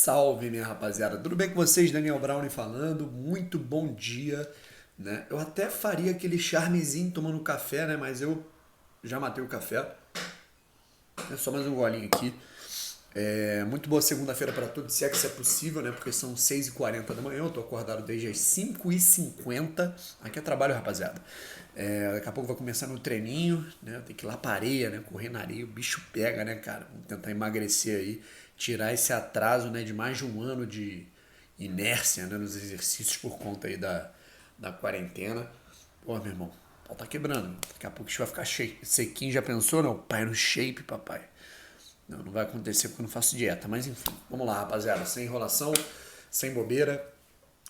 Salve, minha rapaziada. Tudo bem com vocês? Daniel Brown falando. Muito bom dia, né? Eu até faria aquele charmezinho tomando café, né? Mas eu já matei o café. É só mais um golinho aqui. Muito boa segunda-feira para todos, se é que isso é possível, né? Porque são 6h40 da manhã, eu tô acordado desde as 5h50. Aqui é trabalho, rapaziada. Daqui a pouco vai começar no treininho, né? Tem que ir lá pra areia, né? Correr na areia, o bicho pega, né, cara? Vamos tentar emagrecer aí, tirar esse atraso, né, de mais de um ano de inércia, né, nos exercícios por conta aí da quarentena. Pô, meu irmão, o pau tá quebrando. Daqui a pouco a gente vai ficar sequinho, já pensou? Não, pai no shape, papai. Não vai acontecer porque eu não faço dieta, mas enfim. Vamos lá, rapaziada, sem enrolação, sem bobeira.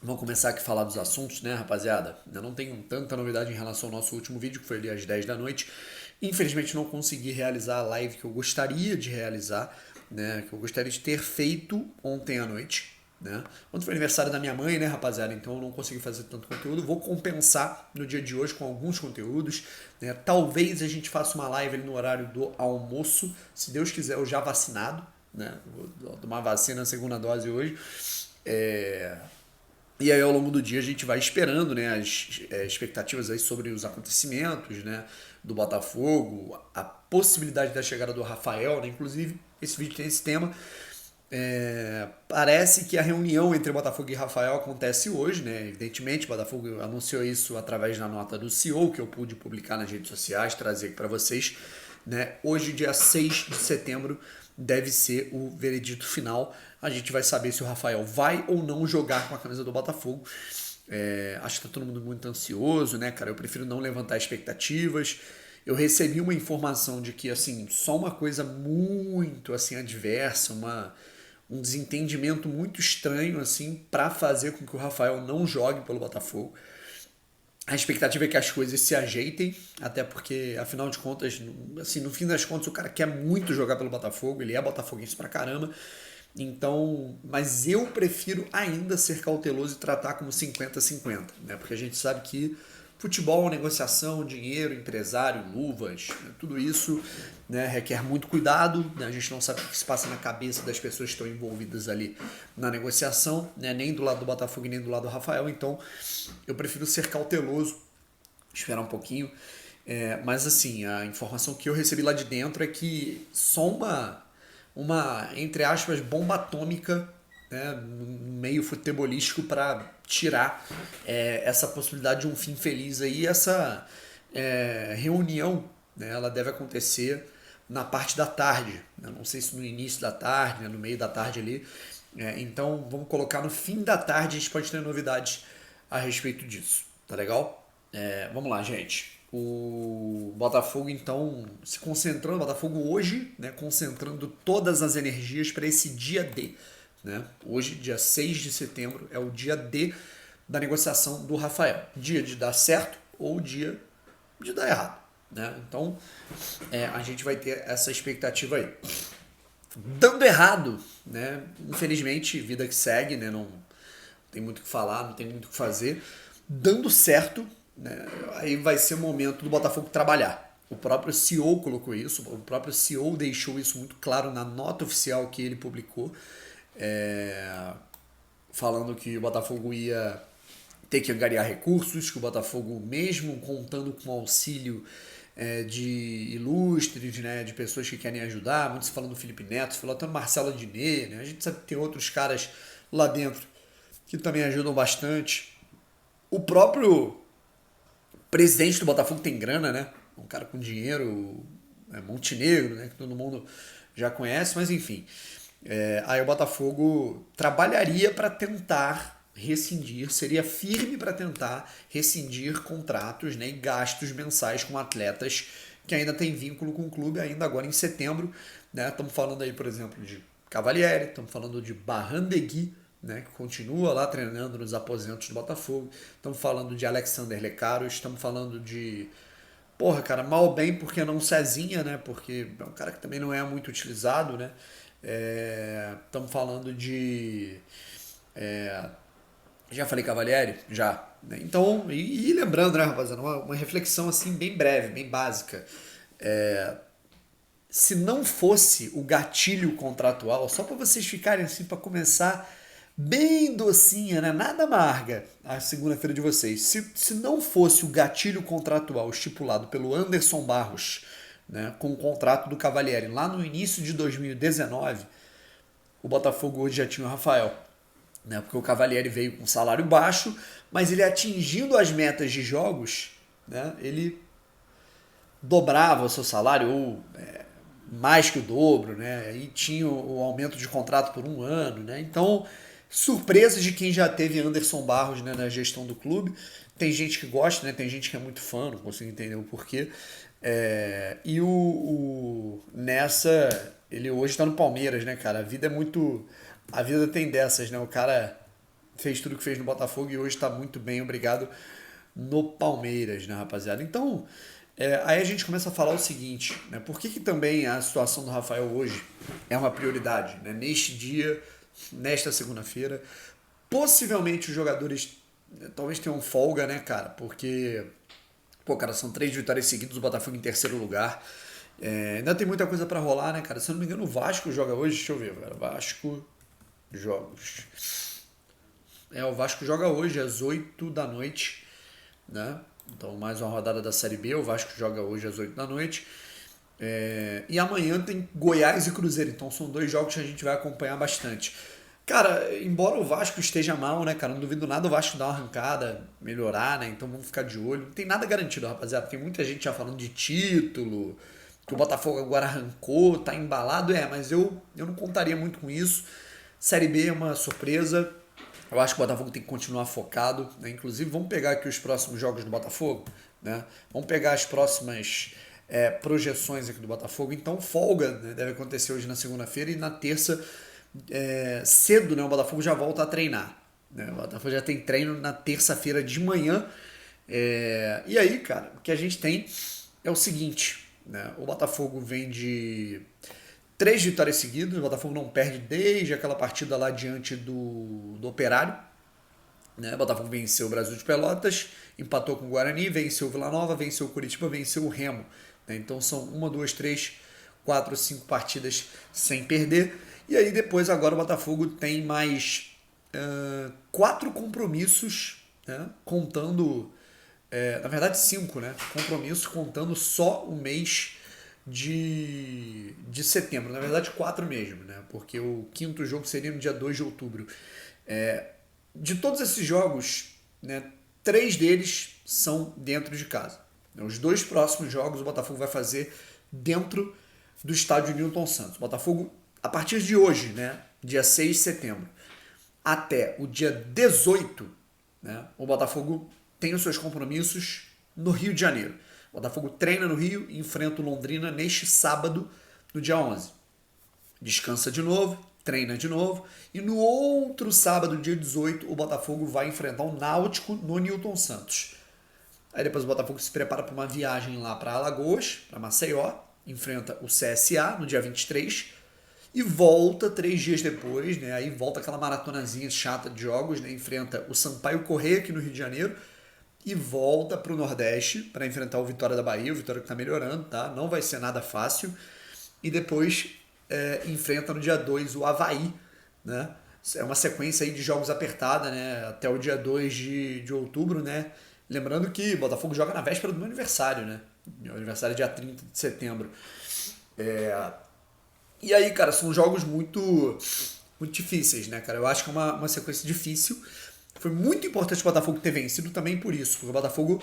Vamos começar aqui a falar dos assuntos, né, rapaziada? Eu não tenho tanta novidade em relação ao nosso último vídeo, que foi ali às 10 da noite. Infelizmente não consegui realizar a live que eu gostaria de realizar, né, que eu gostaria de ter feito ontem à noite, né? Ontem foi aniversário da minha mãe, né, rapaziada? Então eu não consegui fazer tanto conteúdo. Vou compensar no dia de hoje com alguns conteúdos, né? Talvez a gente faça uma live ali no horário do almoço, se Deus quiser, eu já vacinado, né? Vou tomar vacina, a segunda dose hoje. E aí ao longo do dia a gente vai esperando, né, as expectativas aí sobre os acontecimentos, né, do Botafogo, a possibilidade da chegada do Rafael, né, inclusive esse vídeo tem esse tema. Parece que a reunião entre Botafogo e Rafael acontece hoje, né? Evidentemente, o Botafogo anunciou isso através da nota do CEO, que eu pude publicar nas redes sociais, trazer aqui para vocês, né? Hoje, dia 6 de setembro, deve ser o veredito final. A gente vai saber se o Rafael vai ou não jogar com a camisa do Botafogo. Acho que tá todo mundo muito ansioso, né, cara? Eu prefiro não levantar expectativas. Eu recebi uma informação de que, assim, só uma coisa muito, assim, adversa, um desentendimento muito estranho, assim, para fazer com que o Rafael não jogue pelo Botafogo. A expectativa é que as coisas se ajeitem, até porque, afinal de contas, assim, no fim das contas, o cara quer muito jogar pelo Botafogo, ele é botafoguense pra caramba. Então, mas eu prefiro ainda ser cauteloso e tratar como 50-50, né? Porque a gente sabe que futebol, negociação, dinheiro, empresário, luvas, né? Tudo isso, né, requer muito cuidado, né? A gente não sabe o que se passa na cabeça das pessoas que estão envolvidas ali na negociação, né? Nem do lado do Botafogo e nem do lado do Rafael. Então, eu prefiro ser cauteloso, esperar um pouquinho. Mas assim, a informação que eu recebi lá de dentro é que só uma entre aspas, bomba atômica, né, no meio futebolístico para tirar essa possibilidade de um fim feliz aí. Essa reunião, né, ela deve acontecer na parte da tarde, né, não sei se no início da tarde, né, no meio da tarde ali. Então vamos colocar no fim da tarde, a gente pode ter novidades a respeito disso, tá legal? Vamos lá, gente. O Botafogo, então, se concentrando, o Botafogo hoje, né, concentrando todas as energias para esse dia D. Né? Hoje, dia 6 de setembro, é o dia D da negociação do Rafael. Dia de dar certo ou dia de dar errado. Né? Então, a gente vai ter essa expectativa aí. Dando errado, né? Infelizmente, vida que segue, né? Não tem muito o que falar, não tem muito o que fazer. Dando certo, né? Aí vai ser o momento do Botafogo trabalhar. O próprio CEO colocou isso, o próprio CEO deixou isso muito claro na nota oficial que ele publicou, falando que o Botafogo ia ter que angariar recursos, que o Botafogo, mesmo contando com o auxílio de ilustres, né, de pessoas que querem ajudar, muitos falando do Felipe Neto, falou até do Marcelo Adnet, né, a gente sabe que tem outros caras lá dentro que também ajudam bastante. O próprio presidente do Botafogo tem grana, né? Um cara com dinheiro, Montenegro, né? Que todo mundo já conhece, mas enfim. Aí o Botafogo trabalharia para tentar rescindir, seria firme para tentar rescindir contratos, né, e gastos mensais com atletas que ainda têm vínculo com o clube, ainda agora em setembro. Né? Estamos falando aí, por exemplo, de Cavalieri, estamos falando de Barrandegui, né, que continua lá treinando nos aposentos do Botafogo. Estamos falando de Alexander Lecaros, estamos falando de, porra, cara, mal bem, porque não Cezinha, né? Porque é um cara que também não é muito utilizado, né? Estamos falando de. Já falei Cavalieri? Já. Né? Então, e lembrando, né, rapaziada, uma reflexão assim bem breve, bem básica. se não fosse o gatilho contratual, só para vocês ficarem assim, para começar bem docinha, né? Nada amarga a segunda-feira de vocês. Se não fosse o gatilho contratual estipulado pelo Anderson Barros, né, com o contrato do Cavalieri lá no início de 2019, o Botafogo hoje já tinha o Rafael. Né, porque o Cavalieri veio com salário baixo, mas ele atingindo as metas de jogos, né, ele dobrava o seu salário ou mais que o dobro, né? E tinha o aumento de contrato por um ano, né? Então, surpresa de quem já teve Anderson Barros, né, na gestão do clube. Tem gente que gosta, né? Tem gente que é muito fã, não consigo entender o porquê. E nessa, ele hoje está no Palmeiras, né, cara? A vida é muito. A vida tem dessas, né? O cara fez tudo que fez no Botafogo e hoje está muito bem, obrigado, no Palmeiras, né, rapaziada? Então, aí a gente começa a falar o seguinte, né? Por que também a situação do Rafael hoje é uma prioridade, né? Neste dia, nesta segunda-feira, possivelmente os jogadores talvez tenham folga, né, cara? Porque, pô, cara, são 3 vitórias seguidas, o Botafogo em terceiro lugar. Ainda tem muita coisa pra rolar, né, cara? Se eu não me engano, o Vasco joga hoje, deixa eu ver, cara. Vasco, jogos. O Vasco joga hoje às 8 da noite, né? Então, mais uma rodada da Série B. O Vasco joga hoje às 8 da noite. E amanhã tem Goiás e Cruzeiro. Então, são 2 jogos que a gente vai acompanhar bastante. Cara, embora o Vasco esteja mal, né, cara? Não duvido nada o Vasco dar uma arrancada, melhorar, né? Então, vamos ficar de olho. Não tem nada garantido, rapaziada. Tem muita gente já falando de título, que o Botafogo agora arrancou, tá embalado. Mas eu não contaria muito com isso. Série B é uma surpresa. Eu acho que o Botafogo tem que continuar focado, né? Inclusive, vamos pegar aqui os próximos jogos do Botafogo, né? Vamos pegar as próximas projeções aqui do Botafogo. Então, folga, né, deve acontecer hoje na segunda-feira e na terça, cedo, né, o Botafogo já volta a treinar. Né? O Botafogo já tem treino na terça-feira de manhã. E aí, cara, o que a gente tem é o seguinte, né? O Botafogo vem de 3 vitórias seguidas, o Botafogo não perde desde aquela partida lá diante do Operário. Né? O Botafogo venceu o Brasil de Pelotas, empatou com o Guarani, venceu o Vila Nova, venceu o Curitiba, venceu o Remo. Né? Então são 1, 2, 3, 4, 5 partidas sem perder. E aí depois agora o Botafogo tem mais 4 compromissos, né? Contando, na verdade 5, né? Compromissos contando só o mês de setembro, na verdade 4 mesmo, né? Porque o 5º jogo seria no dia 2 de outubro. De todos esses jogos, né, 3 deles são dentro de casa. Os 2 próximos jogos o Botafogo vai fazer dentro do estádio Newton Santos. O Botafogo, a partir de hoje, né, dia 6 de setembro, até o dia 18, né, o Botafogo tem os seus compromissos no Rio de Janeiro. O Botafogo treina no Rio e enfrenta o Londrina neste sábado, no dia 11. Descansa de novo, treina de novo. E no outro sábado, dia 18, o Botafogo vai enfrentar o Náutico no Newton Santos. Aí depois o Botafogo se prepara para uma viagem lá para Alagoas, para Maceió. Enfrenta o CSA no dia 23. E volta 3 dias depois, né? Aí volta aquela maratonazinha chata de jogos, né? Enfrenta o Sampaio Corrêa aqui no Rio de Janeiro. E volta para o Nordeste para enfrentar o Vitória da Bahia. O Vitória que está melhorando, tá? Não vai ser nada fácil. E depois enfrenta no dia 2 o Avaí, né? É uma sequência aí de jogos apertada, né? Até o dia 2 de outubro, né? Lembrando que o Botafogo joga na véspera do meu aniversário, né? Meu aniversário é dia 30 de setembro. E aí, cara, são jogos muito, muito difíceis, né, cara? Eu acho que é uma sequência difícil. Foi muito importante o Botafogo ter vencido também por isso, porque o Botafogo,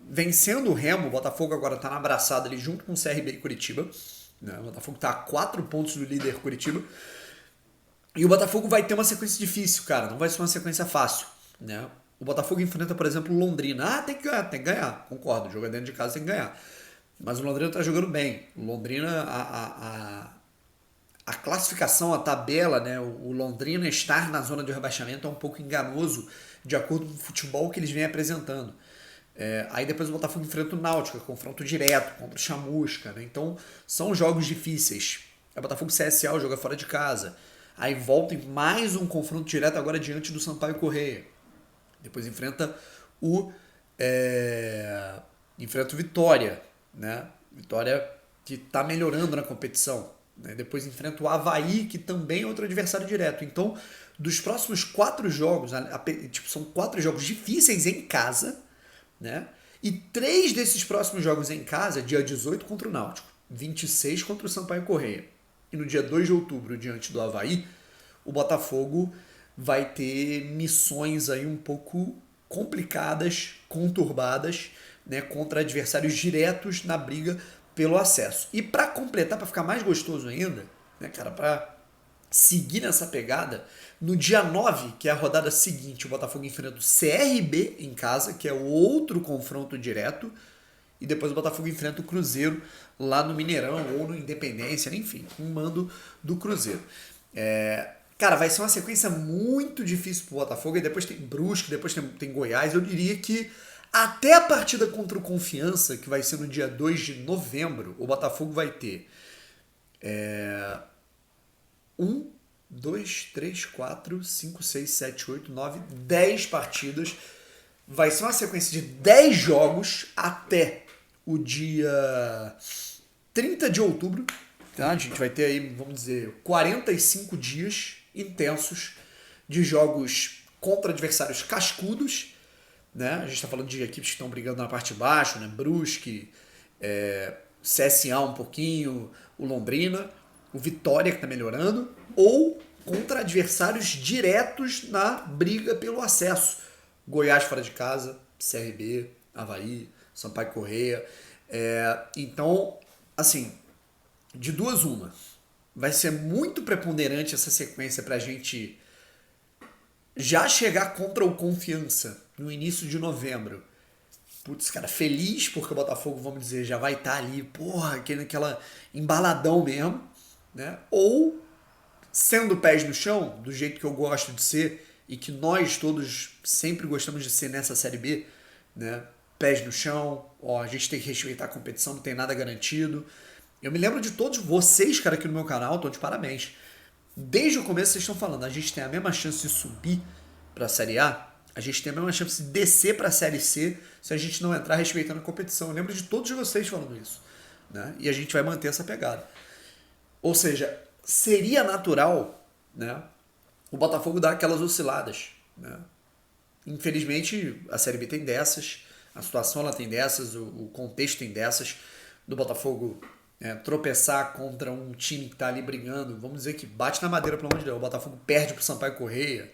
vencendo o Remo, o Botafogo agora tá na abraçada ali junto com o CRB e Curitiba. Né? O Botafogo tá a 4 pontos do líder Curitiba. E o Botafogo vai ter uma sequência difícil, cara. Não vai ser uma sequência fácil, né? O Botafogo enfrenta, por exemplo, o Londrina. Tem que ganhar, tem que ganhar. Concordo, o jogo é dentro de casa, tem que ganhar. Mas o Londrina tá jogando bem. O Londrina, a classificação, a tabela, né? O Londrina estar na zona de rebaixamento é um pouco enganoso de acordo com o futebol que eles vêm apresentando. Aí depois o Botafogo enfrenta o Náutico, confronto direto contra o Chamusca, né? Então são jogos difíceis. O Botafogo CSA joga fora de casa. Aí volta em mais um confronto direto agora diante do Sampaio Corrêa. Depois enfrenta o Vitória, né? Vitória que está melhorando na competição. Né? Depois enfrenta o Avaí, que também é outro adversário direto. Então, dos próximos 4 jogos, tipo, são 4 jogos difíceis em casa, né? E 3 desses próximos jogos em casa, dia 18 contra o Náutico, 26 contra o Sampaio Corrêa. E no dia 2 de outubro, diante do Avaí, o Botafogo vai ter missões aí um pouco complicadas, conturbadas, né, contra adversários diretos na briga pelo acesso. E para completar, para ficar mais gostoso ainda, né, cara, para seguir nessa pegada, no dia 9, que é a rodada seguinte, o Botafogo enfrenta o CRB em casa, que é o outro confronto direto, e depois o Botafogo enfrenta o Cruzeiro lá no Mineirão ou no Independência, enfim, um mando do Cruzeiro. Cara, vai ser uma sequência muito difícil pro Botafogo, e depois tem Brusque, depois tem Goiás. Eu diria que até a partida contra o Confiança, que vai ser no dia 2 de novembro, o Botafogo vai ter 1, 2, 3, 4, 5, 6, 7, 8, 9, 10 partidas. Vai ser uma sequência de 10 jogos até o dia 30 de outubro. Tá? A gente vai ter aí, vamos dizer, 45 dias intensos de jogos contra adversários cascudos. Né? A gente está falando de equipes que estão brigando na parte de baixo, né? Brusque, CSA um pouquinho, o Londrina, o Vitória que está melhorando, ou contra adversários diretos na briga pelo acesso. Goiás fora de casa, CRB, Avaí, Sampaio Corrêa. Então, assim, de duas uma. Vai ser muito preponderante essa sequência para a gente já chegar contra o Confiança no início de novembro. Putz, cara, feliz porque o Botafogo, vamos dizer, já vai estar ali, porra, aquela embaladão mesmo, né? Ou sendo pés no chão, do jeito que eu gosto de ser e que nós todos sempre gostamos de ser nessa Série B, né? Pés no chão, ó, a gente tem que respeitar a competição, não tem nada garantido. Eu me lembro de todos vocês, cara, aqui no meu canal, tô de parabéns. Desde o começo vocês estão falando, a gente tem a mesma chance de subir para a Série A, a gente tem a mesma chance de descer para a Série C se a gente não entrar respeitando a competição. Eu lembro de todos vocês falando isso. Né? E a gente vai manter essa pegada. Ou seja, seria natural, né, o Botafogo dar aquelas osciladas. Né? Infelizmente, a Série B tem dessas, a situação ela tem dessas, o contexto tem dessas, do Botafogo tropeçar contra um time que está ali brigando, vamos dizer que bate na madeira, pelo amor de Deus, o Botafogo perde para o Sampaio Corrêa,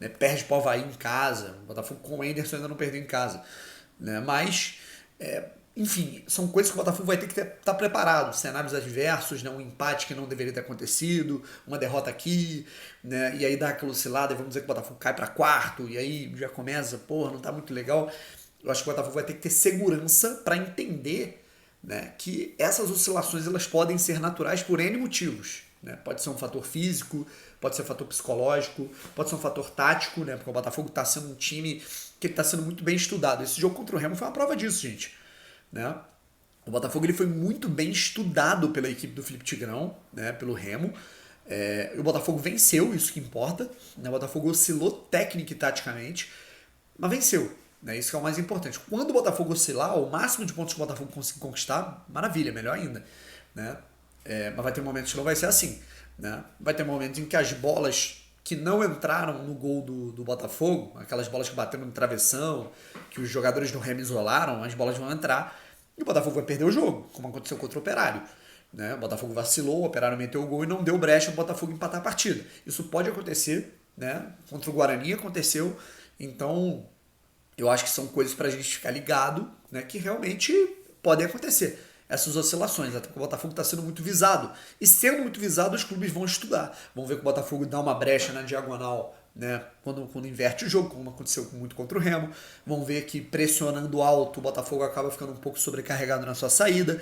né, perde para o Avaí em casa, o Botafogo com o Anderson ainda não perdeu em casa. Né, mas, enfim, são coisas que o Botafogo vai ter que estar preparado, cenários adversos, né, um empate que não deveria ter acontecido, uma derrota aqui, né, e aí dá aquela oscilada e vamos dizer que o Botafogo cai para quarto, e aí já começa, porra, não está muito legal. Eu acho que o Botafogo vai ter que ter segurança para entender, né, que essas oscilações elas podem ser naturais por N motivos. Né? Pode ser um fator físico, pode ser um fator psicológico, pode ser um fator tático, né? Porque o Botafogo está sendo um time que está sendo muito bem estudado. Esse jogo contra o Remo foi uma prova disso, gente. Né? O Botafogo ele foi muito bem estudado pela equipe do Felipe Tigrão, né? Pelo Remo. O Botafogo venceu, isso que importa. Né? O Botafogo oscilou técnica e taticamente, mas venceu. Né? Isso que é o mais importante. Quando o Botafogo oscilar, o máximo de pontos que o Botafogo conseguir conquistar, maravilha, melhor ainda. Né? Mas vai ter momentos que não vai ser assim. Né? Vai ter momentos em que as bolas que não entraram no gol do Botafogo, aquelas bolas que bateram no travessão, que os jogadores do Remo isolaram, as bolas vão entrar e o Botafogo vai perder o jogo, como aconteceu contra o Operário. Né? O Botafogo vacilou, o Operário meteu o gol e não deu brecha o Botafogo empatar a partida. Isso pode acontecer, né? Contra o Guarani aconteceu, então eu acho que são coisas para a gente ficar ligado, né? Que realmente podem acontecer. Essas oscilações, até porque o Botafogo está sendo muito visado. E sendo muito visado, os clubes vão estudar. Vão ver que o Botafogo dá uma brecha na diagonal, né, quando inverte o jogo, como aconteceu muito contra o Remo. Vão ver que pressionando alto, o Botafogo acaba ficando um pouco sobrecarregado na sua saída.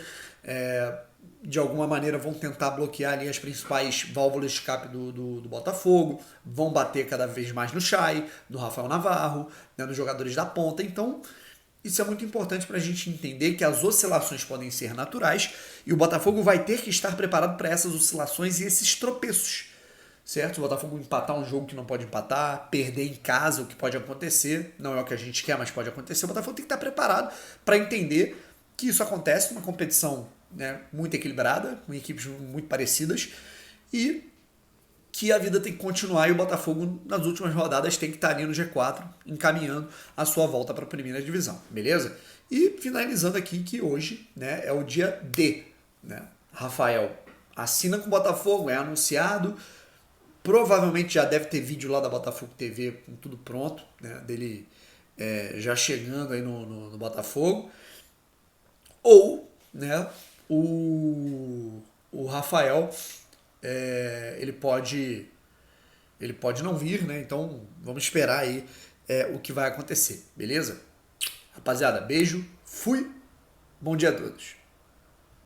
De alguma maneira vão tentar bloquear ali as principais válvulas de escape do Botafogo. Vão bater cada vez mais no Chay, no Rafael Navarro, né, nos jogadores da ponta. Então, isso é muito importante para a gente entender que as oscilações podem ser naturais e o Botafogo vai ter que estar preparado para essas oscilações e esses tropeços, certo? O Botafogo empatar um jogo que não pode empatar, perder em casa, o que pode acontecer, não é o que a gente quer, mas pode acontecer. O Botafogo tem que estar preparado para entender que isso acontece numa competição né, muito equilibrada, com equipes muito parecidas, e que a vida tem que continuar e o Botafogo nas últimas rodadas tem que estar ali no G4, encaminhando a sua volta para a primeira divisão, beleza? E finalizando aqui que hoje, né, é o dia D, né? Rafael assina com o Botafogo, é anunciado, provavelmente já deve ter vídeo lá da Botafogo TV com tudo pronto, né, dele já chegando aí no Botafogo, ou, né, o Rafael ele pode não vir, né? Então vamos esperar aí o que vai acontecer, beleza? Rapaziada, beijo, fui, bom dia a todos.